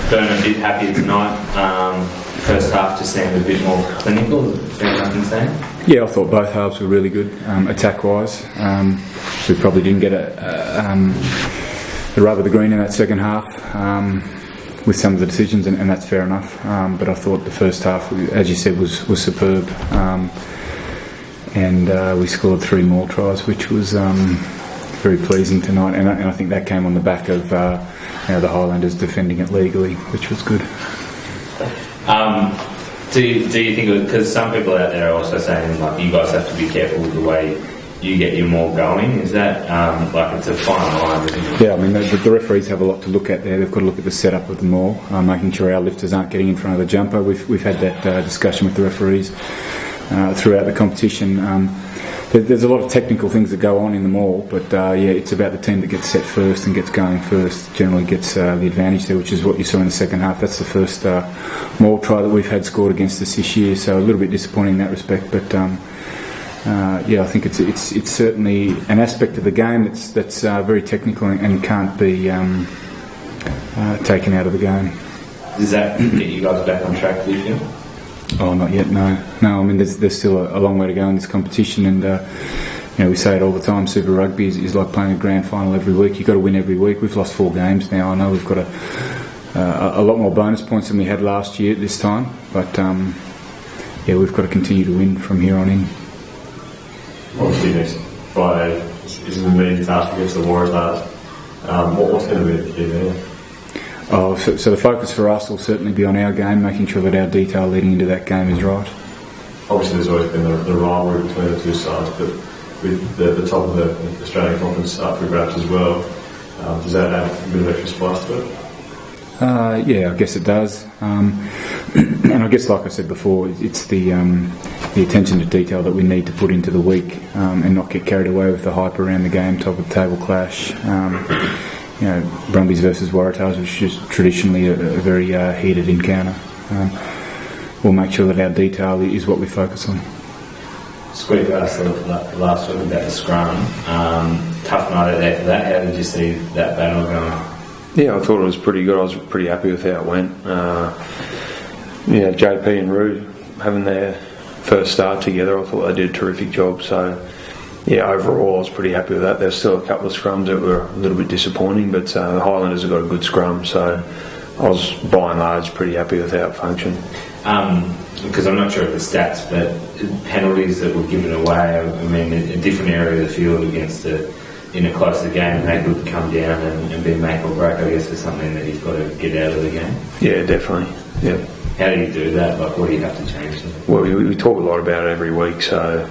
Burnham a bit happier tonight. First half just seemed a bit more clinical. Fair enough in saying? Yeah, I thought both halves were really good, attack-wise. We probably didn't get the rub of the green in that second half with some of the decisions, and that's fair enough. But I thought the first half, as you said, was superb. And we scored 3 more tries, which was very pleasing tonight. And I think that came on the back of the Highlanders defending it legally, which was good. Do you think, because some people out there are also saying like you guys have to be careful with the way you get your maul going, is that like it's a fine line, isn't it? Yeah, I mean the referees have a lot to look at there. They've got to look at the setup of the maul, making sure our lifters aren't getting in front of the jumper. We've had that discussion with the referees throughout the competition. There's a lot of technical things that go on in the maul, but it's about the team that gets set first and gets going first, generally gets the advantage there, which is what you saw in the second half. That's the first maul try that we've had scored against us this year, so a little bit disappointing in that respect. But I think it's certainly an aspect of the game that's very technical and can't be taken out of the game. Does that get you guys back on track, do you feel? Oh, not yet, no. I mean, there's still a long way to go in this competition, and we say it all the time. Super Rugby is like playing a grand final every week. You've got to win every week. We've lost 4 games now. I know we've got a lot more bonus points than we had last year at this time, but we've got to continue to win from here on in. Obviously, next Friday is an immediate task against the Waratahs. What's going to be the key there? So the focus for us will certainly be on our game, making sure that our detail leading into that game is right. Obviously there's always been the rivalry between the two sides, but with the top of the Australian Conference up for grabs as well, does that add a bit of extra spice to it? I guess it does. And I guess, like I said before, it's the attention to detail that we need to put into the week and not get carried away with the hype around the game, top of the table clash. Brumbies versus Waratahs, which is traditionally a very heated encounter. We'll make sure that our detail is what we focus on. Squeak asked last week about the scrum. Tough night out there for that. How did you see that battle going? Yeah, I thought it was pretty good. I was pretty happy with how it went. JP and Roo having their first start together, I thought they did a terrific job. So, overall I was pretty happy with that. There's still a couple of scrums that were a little bit disappointing, but the Highlanders have got a good scrum, so I was by and large pretty happy with how it functioned. Because I'm not sure of the stats, but penalties that were given away, I mean, a different area of the field in a closer game, they could come down and be make or break. I guess is something that he's got to get out of the game. Yeah, definitely. Yeah. How do you do that? Like, what do you have to change? Well, we talk a lot about it every week, so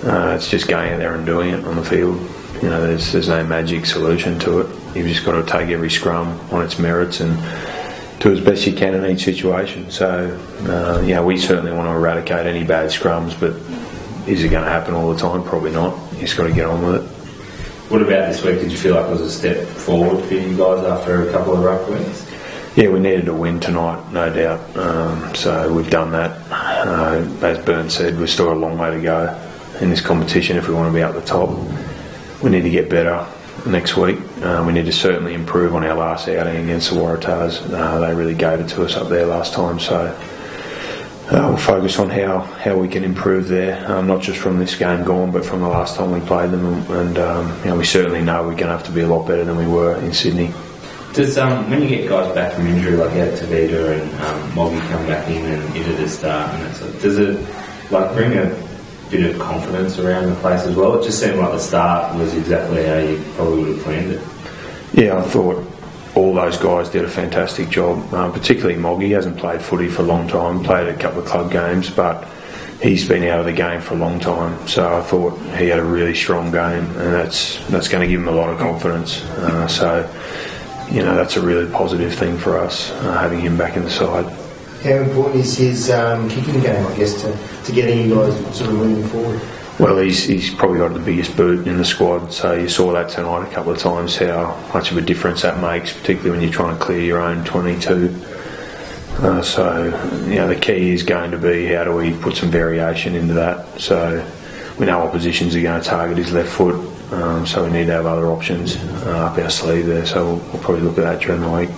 it's just going out there and doing it on the field. There's no magic solution to it. You've just got to take every scrum on its merits and do as best you can in each situation. So, we certainly want to eradicate any bad scrums, but is it going to happen all the time? Probably not. You just got to get on with it. What about this week? Did you feel like it was a step forward for you guys after a couple of rough weeks? Yeah, we needed a win tonight, no doubt. So we've done that. As Byrne said, we've still got a long way to go in this competition if we want to be at the top. We need to get better next week. We need to certainly improve on our last outing against the Waratahs. They really gave it to us up there last time, so we'll focus on how we can improve there, not just from this game gone, but from the last time we played them. And we certainly know we're going to have to be a lot better than we were in Sydney. Does when you get guys back from injury, like out Tavita and Moggy come back in and into the start, and does it bring a bit of confidence around the place as well? It just seemed like the start was exactly how you probably would have planned it. Yeah, I thought all those guys did a fantastic job, particularly Moggy. He hasn't played footy for a long time, played a couple of club games, but he's been out of the game for a long time. So I thought he had a really strong game, and that's going to give him a lot of confidence. That's a really positive thing for us, having him back in the side. How important is his kicking game, I guess, to getting you guys sort of moving forward? Well, he's probably got the biggest boot in the squad, so you saw that tonight a couple of times, how much of a difference that makes, particularly when you're trying to clear your own 22. The key is going to be how do we put some variation into that. So we know oppositions are going to target his left foot, so we need to have other options up our sleeve there, so we'll probably look at that during the week.